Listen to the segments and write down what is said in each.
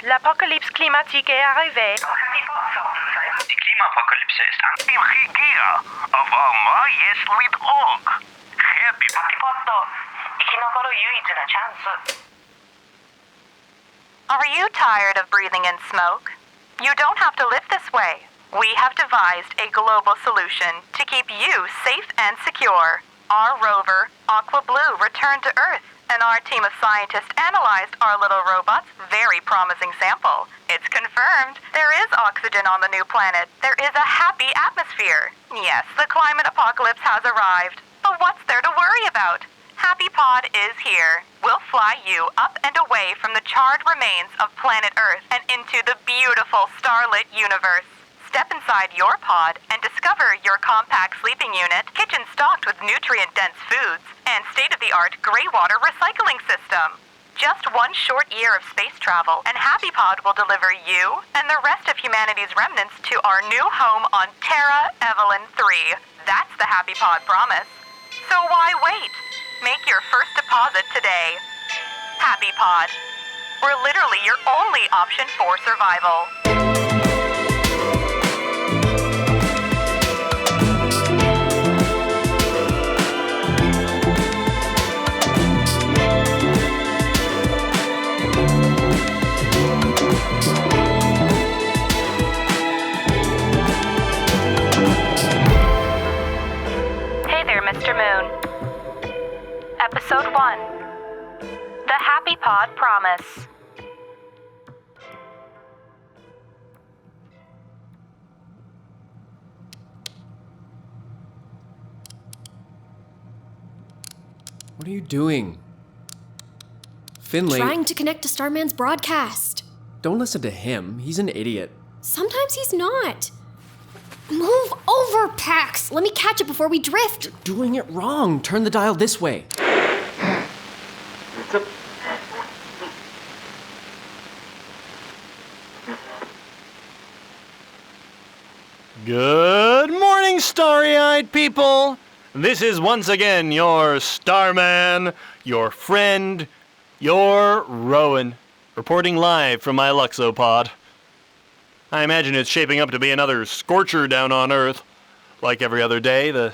l'apocalypse climatique est arrivée. Die Klimaapokalypse ist hier, aber maar is niet ook. Happy Are you tired of breathing in smoke? You don't have to live this way. We have devised a global solution to keep you safe and secure. Our rover, Aqua Blue, returned to Earth, and our team of scientists analyzed our little robot's very promising sample. It's confirmed there is oxygen on the new planet. There is a happy atmosphere. Yes, the climate apocalypse has arrived. But what's there to worry about? Happy Pod is here. We'll fly you up and away from the charred remains of planet Earth and into the beautiful starlit universe. Step inside your pod and discover your compact sleeping unit, kitchen stocked with nutrient-dense foods, and state-of-the-art gray water recycling system. Just one short year of space travel, and Happy Pod will deliver you and the rest of humanity's remnants to our new home on Terra Evelyn 3. That's the Happy Pod promise. So why wait? Make your first deposit today. Happy Pod. We're literally your only option for survival. Mr. Moon. Episode 1. The Happy Pod Promise. What are you doing? Finley. Trying to connect to Starman's broadcast. Don't listen to him. He's an idiot. Sometimes he's not. Move over, Pax! Let me catch it before we drift! You're doing it wrong. Turn the dial this way. Good morning, starry-eyed people! This is once again your Starman, your friend, your Rowan, reporting live from my Luxopod. I imagine it's shaping up to be another scorcher down on Earth. Like every other day, the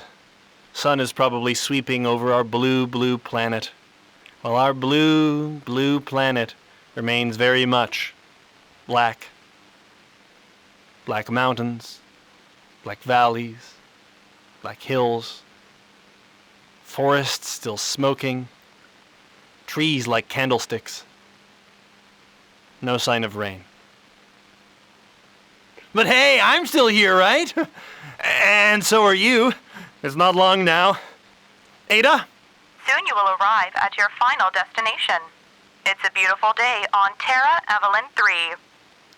sun is probably sweeping over our blue, blue planet, while our blue, blue planet remains very much black. Black mountains, black valleys, black hills, forests still smoking, trees like candlesticks. No sign of rain. But hey, I'm still here, right? And so are you. It's not long now. Ada? Soon you will arrive at your final destination. It's a beautiful day on Terra Evelyn 3.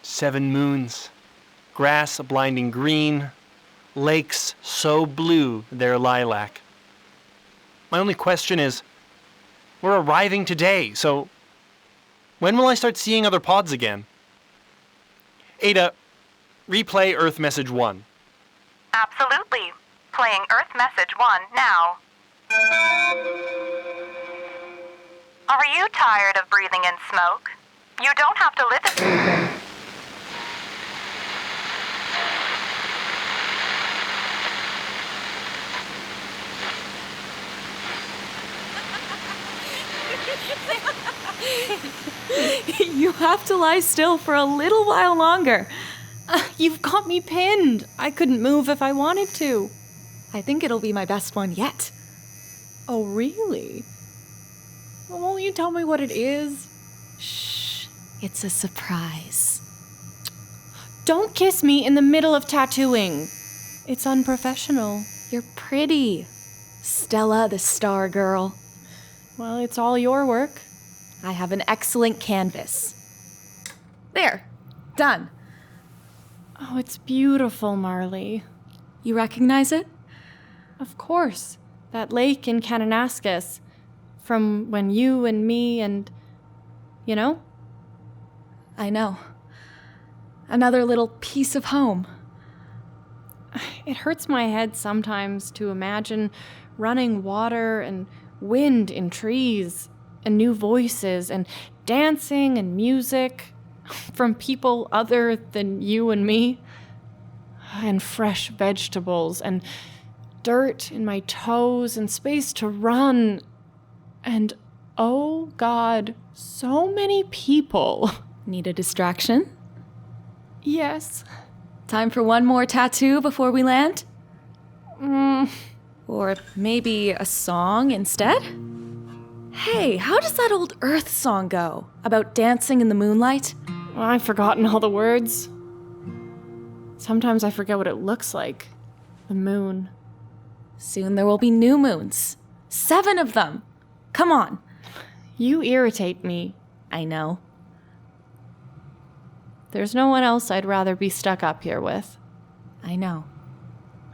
7 moons. Grass a blinding green. Lakes so blue they're lilac. My only question is, we're arriving today, so when will I start seeing other pods again? Ada, replay Earth Message 1. Absolutely. Playing Earth Message 1 now. Are you tired of breathing in smoke? You don't have to live in... You have to lie still for a little while longer. You've got me pinned. I couldn't move if I wanted to. I think it'll be my best one yet. Oh, really? Well, won't you tell me what it is? Shh. It's a surprise. Don't kiss me in the middle of tattooing. It's unprofessional. You're pretty. Stella, the star girl. Well, it's all your work. I have an excellent canvas. There. Done. Oh, it's beautiful, Marley. You recognize it? Of course. That lake in Kananaskis. From when you and me and... You know? I know. Another little piece of home. It hurts my head sometimes to imagine running water and wind in trees and new voices and dancing and music From people other than you and me. And fresh vegetables, and dirt in my toes, and space to run. And, oh God, so many people. Need a distraction? Yes. Time for one more tattoo before we land? Or maybe a song instead? Hey, how does that old Earth song go? About dancing in the moonlight? I've forgotten all the words. Sometimes I forget what it looks like. The moon. Soon there will be new moons. 7 of them. Come on. You irritate me. I know. There's no one else I'd rather be stuck up here with. I know.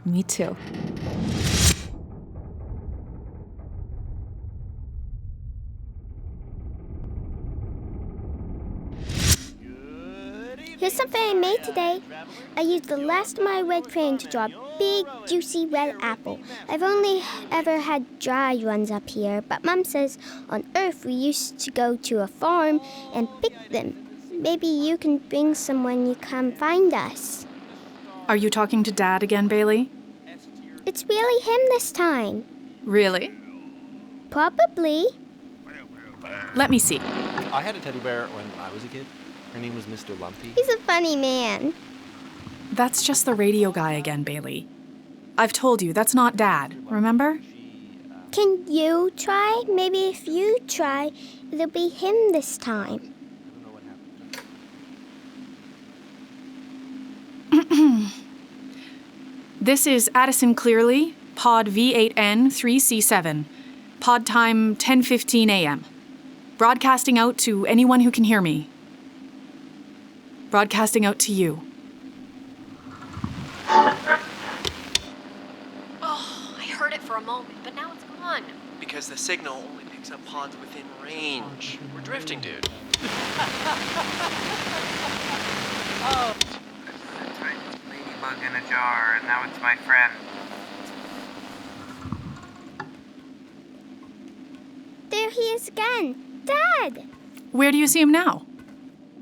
Me too. Here's something I made today. I used the last of my red crayon to draw a big, juicy red apple. I've only ever had dry ones up here, but Mom says on Earth we used to go to a farm and pick them. Maybe you can bring some when you come find us. Are you talking to Dad again, Bailey? It's really him this time. Really? Probably. Let me see. I had a teddy bear when I was a kid. Her name was Mr. Lumpy. He's a funny man. That's just the radio guy again, Bailey. I've told you, that's not Dad, remember? Can you try? Maybe if you try, it'll be him this time. This is Addison Clearly, pod V8N3C7. Pod time 10:15 a.m. Broadcasting out to anyone who can hear me. Broadcasting out to you. Oh, I heard it for a moment, but now it's gone. Because the signal only picks up pods within range. We're drifting, dude. Oh. That's right. Ladybug in a jar, and now it's my friend. There he is again. Dad! Where do you see him now?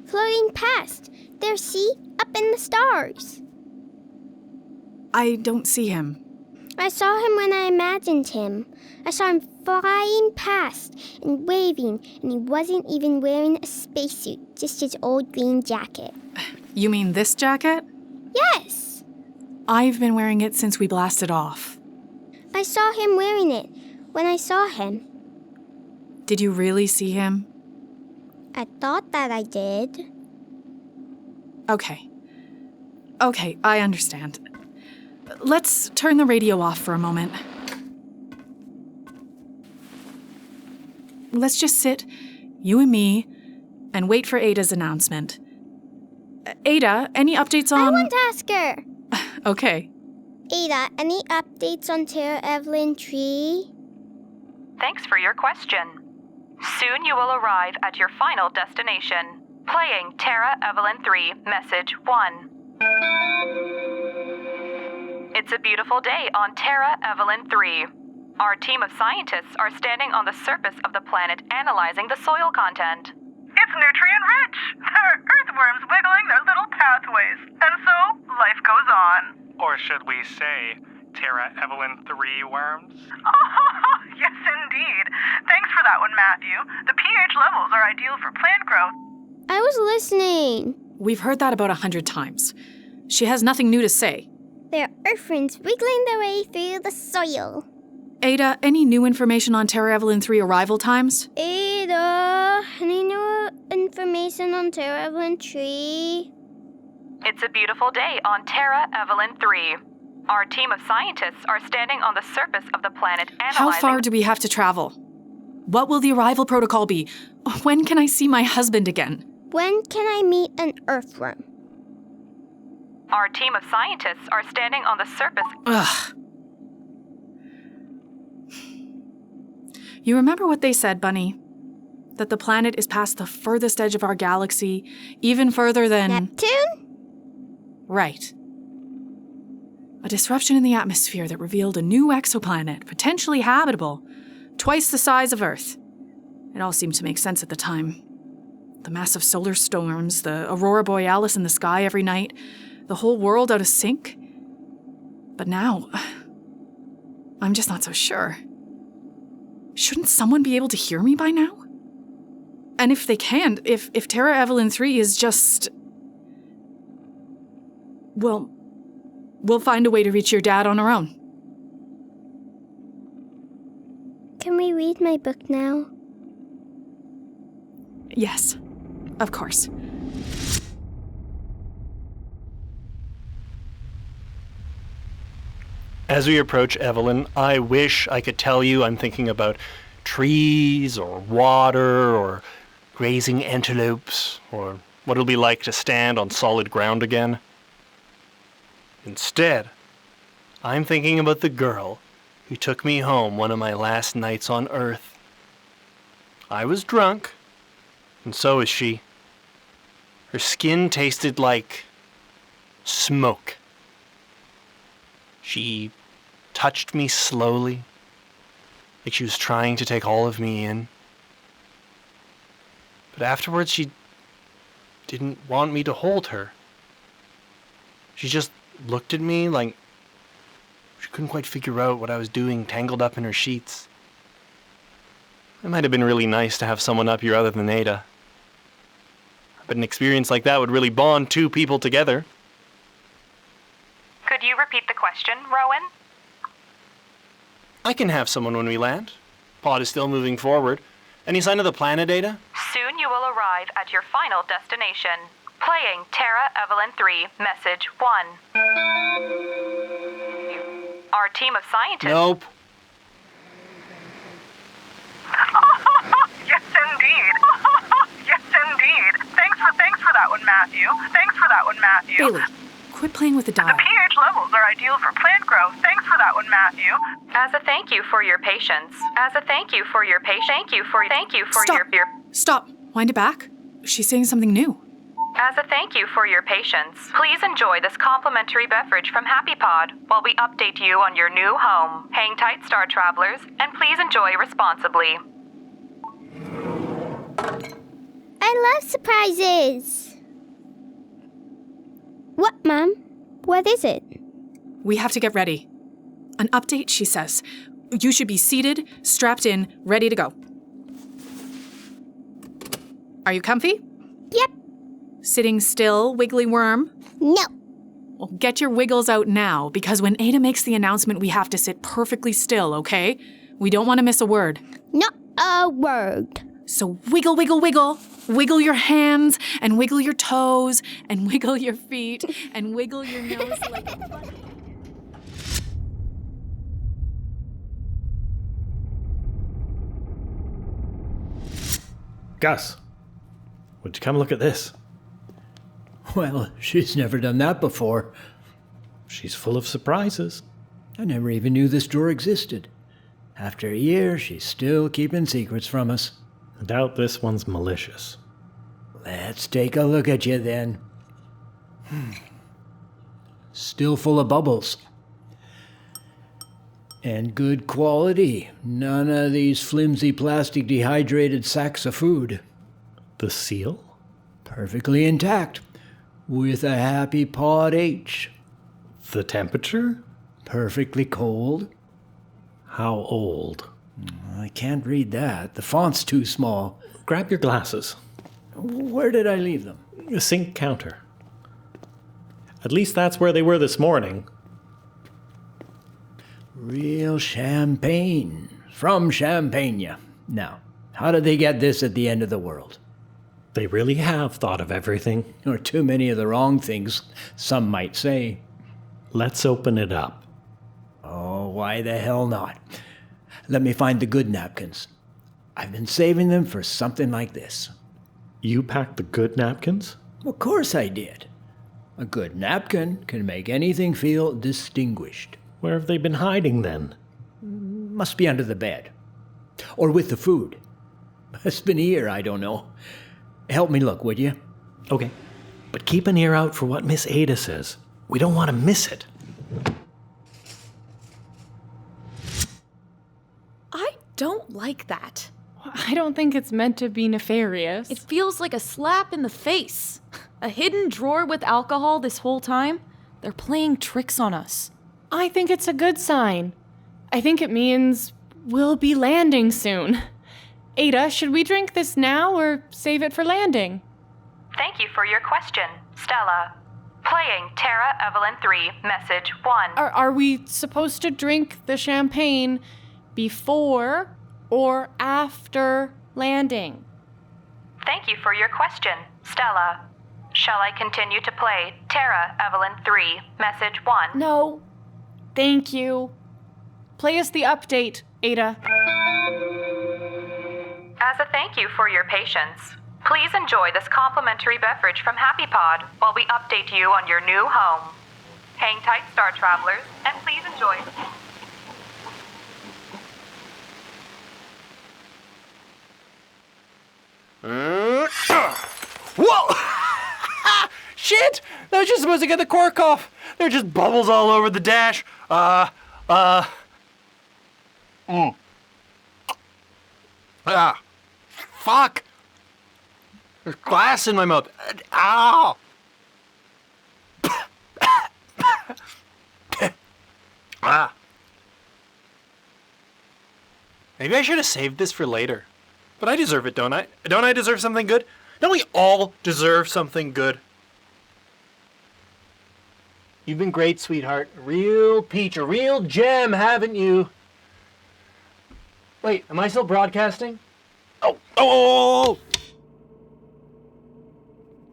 Floating past. There, see? Up in the stars. I don't see him. I saw him when I imagined him. I saw him flying past and waving, and he wasn't even wearing a spacesuit, just his old green jacket. You mean this jacket? Yes! I've been wearing it since we blasted off. I saw him wearing it when I saw him. Did you really see him? I thought that I did. Okay, I understand. Let's turn the radio off for a moment. Let's just sit, you and me, and wait for Ada's announcement. Ada, any updates on... I want to ask her. Okay. Ada, any updates on Tara Evelyn Tree? Thanks for your question. Soon you will arrive at your final destination. Playing Tara Evelyn 3, Message 1. It's a beautiful day on Tara Evelyn 3. Our team of scientists are standing on the surface of the planet analyzing the soil content. It's nutrient-rich. There are earthworms wiggling their little pathways, and so life goes on. Or should we say, Tara Evelyn 3 worms? Oh, yes, indeed. Thanks for that one, Matthew. The pH levels are ideal for plant growth. I was listening. We've heard that about 100 times. She has nothing new to say. There are earthworms wiggling their way through the soil. Ada, any new information on Tara Evelyn 3 arrival times? Ada, any new information on Tara Evelyn 3? It's a beautiful day on Tara Evelyn 3. Our team of scientists are standing on the surface of the planet analyzing... How far do we have to travel? What will the arrival protocol be? When can I see my husband again? When can I meet an earthworm? Our team of scientists are standing on the surface... Ugh. You remember what they said, Bunny? That the planet is past the furthest edge of our galaxy, even further than... Neptune? Right. A disruption in the atmosphere that revealed a new exoplanet, potentially habitable, twice the size of Earth. It all seemed to make sense at the time. The massive solar storms, the aurora borealis in the sky every night, the whole world out of sync. But now, I'm just not so sure. Shouldn't someone be able to hear me by now? And if they can't, if Terra Evelyn 3 is just... Well, we'll find a way to reach your dad on our own. Can we read my book now? Yes, of course. As we approach Evelyn, I wish I could tell you I'm thinking about trees or water or grazing antelopes or what it'll be like to stand on solid ground again. Instead, I'm thinking about the girl who took me home one of my last nights on Earth. I was drunk, and so was she. Her skin tasted like smoke. She touched me slowly, like she was trying to take all of me in. But afterwards, she didn't want me to hold her. She just looked at me like she couldn't quite figure out what I was doing tangled up in her sheets. It might have been really nice to have someone up here other than Ada. But an experience like that would really bond two people together. Could you repeat the question, Rowan? I can have someone when we land. Pod is still moving forward. Any sign of the planet, Ada? Soon you will arrive at your final destination. Playing Terra Evelyn 3, Message 1. Our team of scientists... Nope. Yes, indeed. Yes, indeed. Thanks for that one, Matthew. Thanks for that one, Matthew. Bailey, quit playing with the dial. The pH levels are ideal for plant growth. Thanks for that one, Matthew. As a thank you for your patience. As a thank you for your patience. Thank you for Stop. your... Stop. Wind it back. She's saying something new. As a thank you for your patience, please enjoy this complimentary beverage from Happy Pod while we update you on your new home. Hang tight, Star Travelers, and please enjoy responsibly. I love surprises. What, Mom? What is it? We have to get ready. An update, she says. You should be seated, strapped in, ready to go. Are you comfy? Yep. Sitting still, wiggly worm? No. Well, get your wiggles out now, because when Ada makes the announcement, we have to sit perfectly still, okay? We don't want to miss a word. Not a word. So wiggle, wiggle, wiggle. Wiggle your hands, and wiggle your toes, and wiggle your feet, and wiggle your nose like a bunny. Gus, would you come look at this? Well, she's never done that before. She's full of surprises. I never even knew this door existed. After a year, she's still keeping secrets from us. I doubt this one's malicious. Let's take a look at you then. Still full of bubbles. And good quality. None of these flimsy plastic dehydrated sacks of food. The seal? Perfectly intact. With a happy pod H. The temperature? Perfectly cold. How old? I can't read that. The font's too small. Grab your glasses. Where did I leave them? The sink counter. At least that's where they were this morning. Real champagne. From Champagne. Now, how did they get this at the end of the world? They really have thought of everything. Or too many of the wrong things, some might say. Let's open it up. Oh, why the hell not? Let me find the good napkins. I've been saving them for something like this. You packed the good napkins? Of course I did. A good napkin can make anything feel distinguished. Where have they been hiding then? Must be under the bed. Or with the food. It's been here, I don't know. Help me look, would you? Okay. But keep an ear out for what Miss Ada says. We don't want to miss it. I don't like that. I don't think it's meant to be nefarious. It feels like a slap in the face. A hidden drawer with alcohol this whole time? They're playing tricks on us. I think it's a good sign. I think it means we'll be landing soon. Ada, should we drink this now or save it for landing? Thank you for your question, Stella. Playing Tara Evelyn 3, message 1. Are we supposed to drink the champagne before or after landing? Thank you for your question, Stella. Shall I continue to play Tara Evelyn 3, message 1? No. Thank you. Play us the update, Ada. As a thank you for your patience, please enjoy this complimentary beverage from Happy Pod while we update you on your new home. Hang tight, Star Travelers, and please enjoy. Whoa! Shit! That was just supposed to get the cork off. There are just bubbles all over the dash. Fuck! There's glass in my mouth. Ow! Maybe I should have saved this for later. But I deserve it, don't I? Don't I deserve something good? Don't we all deserve something good? You've been great, sweetheart. A real peach, a real gem, haven't you? Wait, am I still broadcasting? Oh!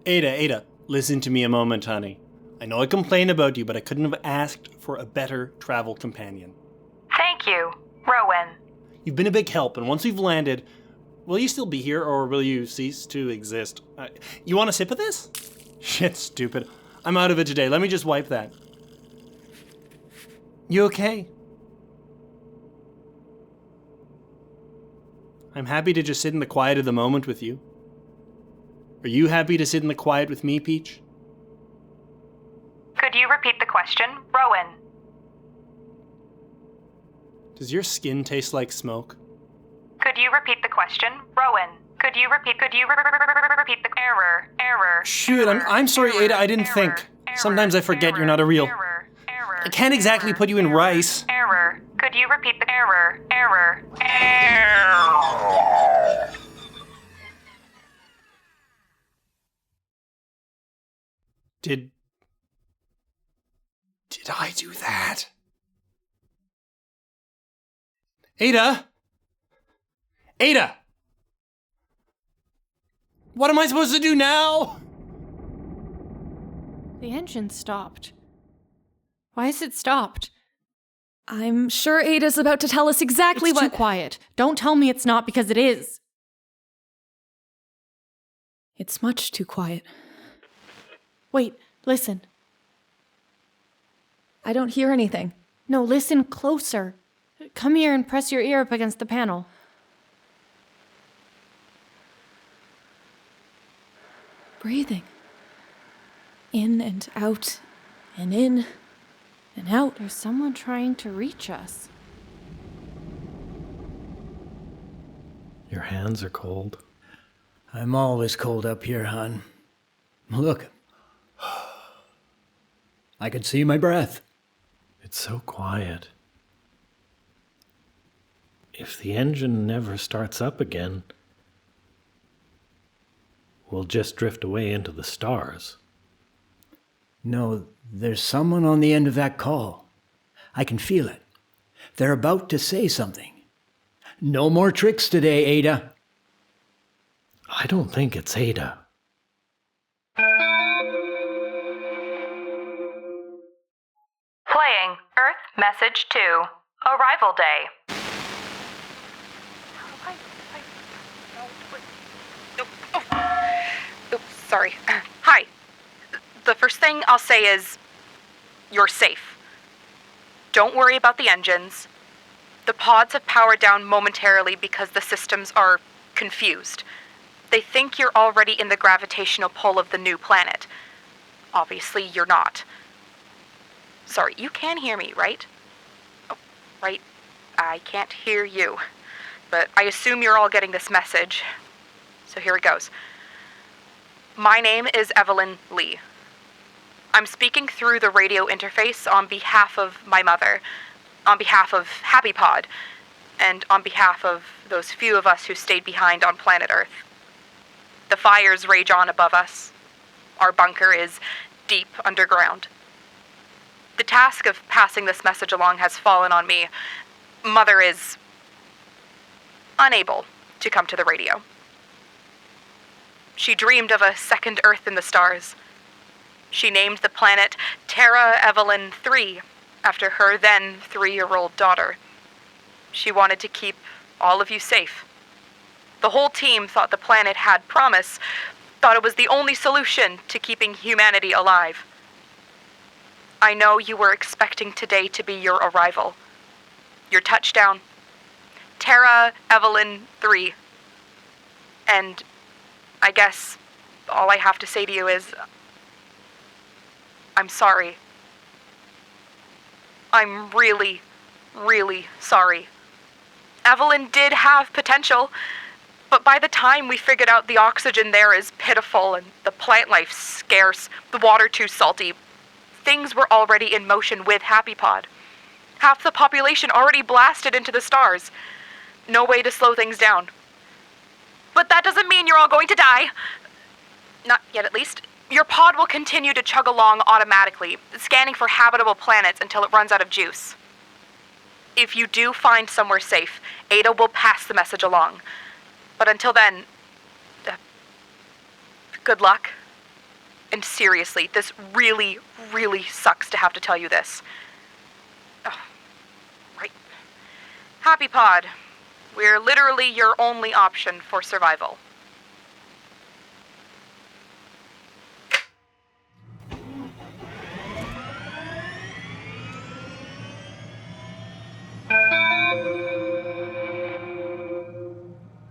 Ada, listen to me a moment, honey. I know I complain about you, but I couldn't have asked for a better travel companion. Thank you, Rowan. You've been a big help, and once we've landed, will you still be here, or will you cease to exist? You want a sip of this? Shit, stupid. I'm out of it today. Let me just wipe that. You okay? I'm happy to just sit in the quiet of the moment with you. Are you happy to sit in the quiet with me, Peach? Could you repeat the question, Rowan? Does your skin taste like smoke? Could you repeat the question, Rowan? Could you repeat the error? Shoot, I'm sorry, Ada, I didn't think. Sometimes I forget you're not a real... I can't exactly put you in rice. Error. Could you repeat the error? Did I do that? Ada! What am I supposed to do now? The engine stopped. Why is it stopped? I'm sure Ada's about to tell us exactly It's what— too quiet. Don't tell me it's not, because it is. It's much too quiet. Wait, listen. I don't hear anything. No, listen closer. Come here and press your ear up against the panel. Breathing. In and out, and in and out. There's someone trying to reach us. Your hands are cold. I'm always cold up here, hon. Look. I can see my breath. It's so quiet. If the engine never starts up again, we'll just drift away into the stars. No, there's someone on the end of that call. I can feel it. They're about to say something. No more tricks today, Ada. I don't think it's Ada. Playing Earth Message 2, Arrival Day. Oops, sorry. Hi. The first thing I'll say is, you're safe. Don't worry about the engines. The pods have powered down momentarily because the systems are confused. They think you're already in the gravitational pull of the new planet. Obviously, you're not. Sorry, you can hear me, right? Oh, right. I can't hear you. but I assume you're all getting this message. So here it goes. My name is Evelyn Lee. I'm speaking through the radio interface on behalf of my mother, on behalf of HappyPod, and on behalf of those few of us who stayed behind on planet Earth. The fires rage on above us. Our bunker is deep underground. The task of passing this message along has fallen on me. Mother is unable to come to the radio. She dreamed of a second Earth in the stars. She named the planet Terra Evelyn 3 after her then 3-year-old daughter. She wanted to keep all of you safe. The whole team thought the planet had promise, thought it was the only solution to keeping humanity alive. I know you were expecting today to be your arrival. Your touchdown. Terra Evelyn 3. And I guess all I have to say to you is, I'm sorry. I'm really, really sorry. Evelyn did have potential, but by the time we figured out the oxygen there is pitiful and the plant life scarce, the water too salty, things were already in motion with HappyPod. Half the population already blasted into the stars. No way to slow things down. But that doesn't mean you're all going to die. Not yet, at least. Your pod will continue to chug along automatically, scanning for habitable planets until it runs out of juice. If you do find somewhere safe, Ada will pass the message along. But until then, good luck. And seriously, this really, really sucks to have to tell you this. Oh, right. HappyPod, we're literally your only option for survival.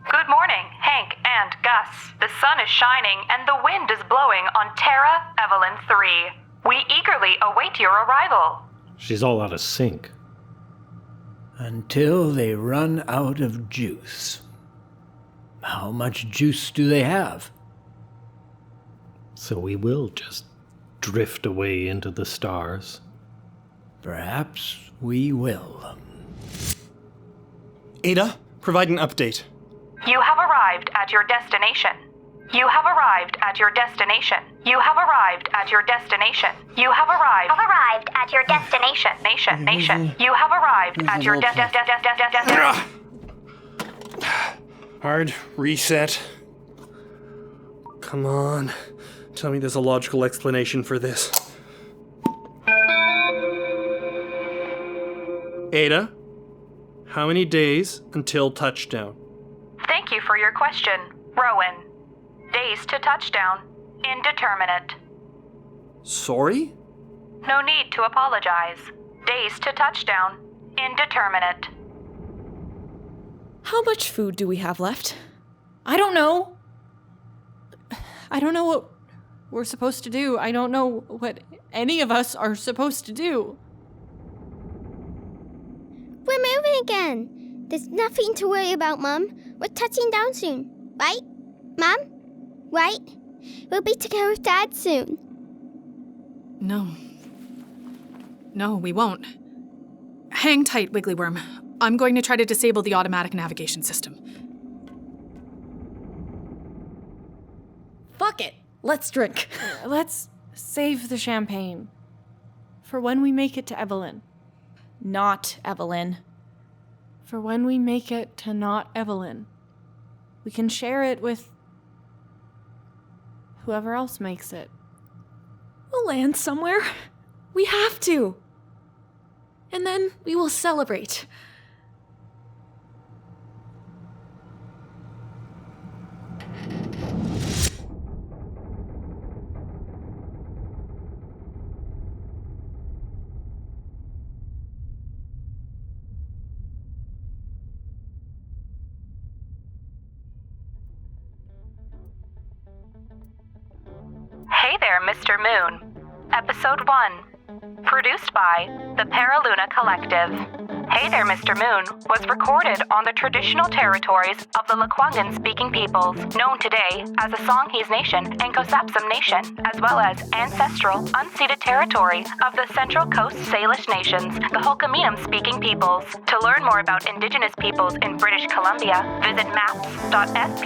Good morning, Hank and Gus. The sun is shining and the wind is blowing on Terra Evelyn 3. We eagerly await your arrival. She's all out of sync. Until they run out of juice. How much juice do they have? So we will just drift away into the stars. Perhaps we will. Ada, provide an update. You have arrived at your destination. You have arrived at your destination. You have arrived at your destination. You have arrived at your destination. Nation. You have arrived at your destination. Hard reset. Come on. Tell me there's a logical explanation for this. Ada, how many days until touchdown? Thank you for your question, Rowan. Days to touchdown. Indeterminate. Sorry? No need to apologize. Days to touchdown. Indeterminate. How much food do we have left? I don't know. I don't know what we're supposed to do. I don't know what any of us are supposed to do. We're moving again. There's nothing to worry about, Mum. We're touching down soon. Right? Mum? Right? We'll be together with Dad soon. No. No, we won't. Hang tight, Wiggly Worm. I'm going to try to disable the automatic navigation system. Fuck it. Let's drink. Let's save the champagne. For when we make it to Evelyn. Not Evelyn. For when we make it to not Evelyn. We can share it with whoever else makes it. We'll land somewhere. We have to. And then we will celebrate. Hey there, Mr. Moon. Episode 1. Produced by the PerilunaCollective. Hey There, Mr. Moon was recorded on the traditional territories of the Lekwungen-speaking peoples, known today as the Songhees Nation and Kosapsum Nation, as well as ancestral, unceded territory of the Central Coast Salish Nations, the Hokaminam-speaking peoples. To learn more about Indigenous peoples in British Columbia, visit maps.fpcc.ca.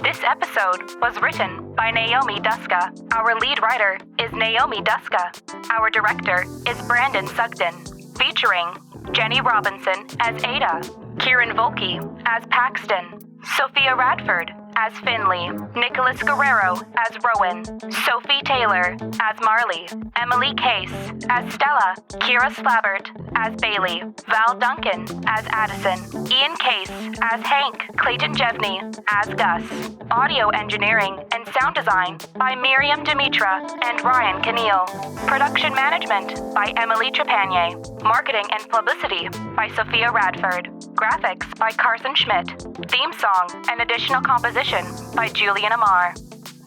This episode was written by Naomi Duska. Our lead writer is Naomi Duska. Our director is Brandon Sugden. Featuring Jenny Robinson as Ada, Kieran Volke as Paxton, Sophia Radford as Finley, Nicholas Guerrero as Rowan, Sophie Taylor as Marley, Emily Case as Stella, Kira Slabbert as Bailey, Val Duncan as Addison, Ian Case as Hank, Clayton Jevney as Gus. Audio engineering and sound design by Miriam Dimitra and Ryan Keneal. Production management by Emily Trepanier. Marketing and publicity by Sophia Radford. Graphics by Carson Schmidt. Theme song and additional composition by Julian Amar.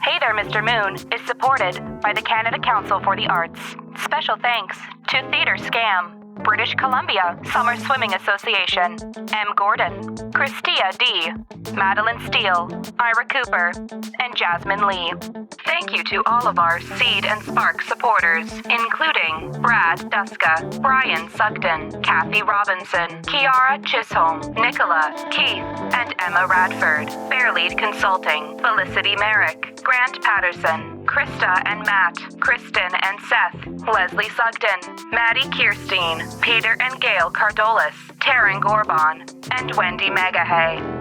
Hey There, Mr. Moon is supported by the Canada Council for the Arts. Special thanks to Theatre Scam, British Columbia Summer Swimming Association, M. Gordon, Christia D., Madeline Steele, Ira Cooper, and Jasmine Lee. Thank you to all of our Seed and Spark supporters, including Brad Duska, Brian Sugden, Kathy Robinson, Kiara Chisholm, Nicola, Keith, and Emma Radford. Fairlead Consulting, Felicity Merrick, Grant Patterson, Krista and Matt, Kristen and Seth, Leslie Sugden, Maddie Kirstein, Peter and Gail Cardolis, Taryn Gorbon, and Wendy Megahay.